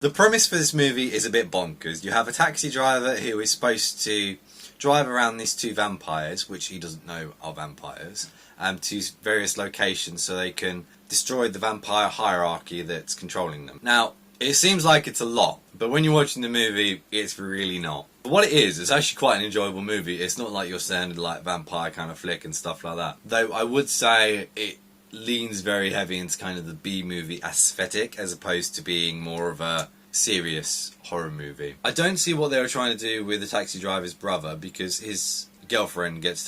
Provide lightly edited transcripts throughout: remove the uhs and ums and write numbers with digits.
The premise for this movie is a bit bonkers. You have a taxi driver who is supposed to drive around these two vampires, which he doesn't know are vampires, to various locations so they can destroy the vampire hierarchy that's controlling them. Now, it seems like it's a lot, but when you're watching the movie, it's really not. But what it is, it's actually quite an enjoyable movie. It's not like your standard like vampire kind of flick and stuff like that. Though I would say it leans very heavy into kind of the B-movie aesthetic as opposed to being more of a serious horror movie. I don't see what they were trying to do with the taxi driver's brother, because his girlfriend gets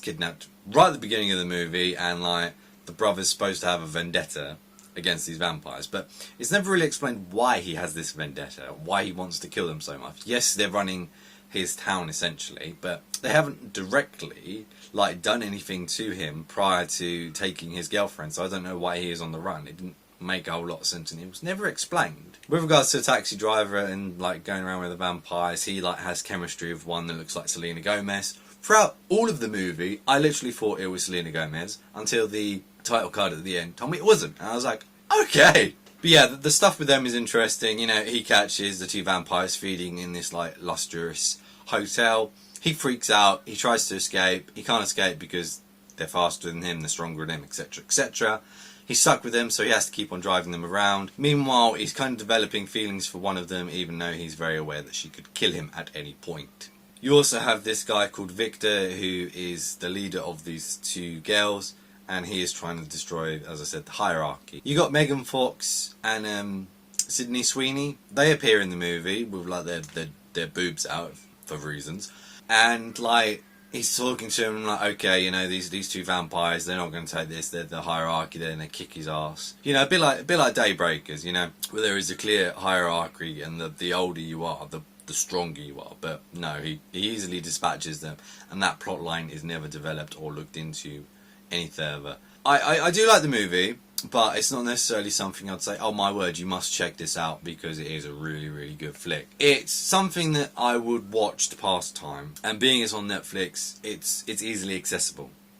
kidnapped right at the beginning of the movie, and like the brother's supposed to have a vendetta against these vampires, but it's never really explained why he has this vendetta, why he wants to kill them so much. Yes, they're running his town essentially, but they haven't directly like done anything to him prior to taking his girlfriend, so I don't know why he is on the run. It didn't make a whole lot of sense, and it was never explained. With regards to the taxi driver and like going around with the vampires, he like has chemistry with one that looks like Selena Gomez. Throughout all of the movie, I literally thought it was Selena Gomez until the title card at the end told me it wasn't, and I was like, okay. But yeah, the stuff with them is interesting. You know, he catches the two vampires feeding in this like lustrous hotel. He freaks out. He tries to escape. He can't escape because they're faster than him, they're stronger than him, etc., etc. He's stuck with them, so he has to keep on driving them around. Meanwhile, he's kind of developing feelings for one of them, even though he's very aware that she could kill him at any point. You also have this guy called Victor, who is the leader of these two girls, and he is trying to destroy, as I said, the hierarchy. You got Megan Fox and Sydney Sweeney. They appear in the movie with like their boobs out for reasons, and like he's talking to him like, okay, you know, these two vampires, they're not going to take this. They're the hierarchy. They're going to kick his ass. You know, a bit like Daybreakers. You know, where there is a clear hierarchy, and the older you are, the stronger you are. But no, he easily dispatches them, and that plot line is never developed or looked into any further. I do like the movie, but it's not necessarily something I'd say, oh my word, you must check this out, because it is a really, really good flick. It's something that I would watch to pass time, and being it's on Netflix, it's easily accessible.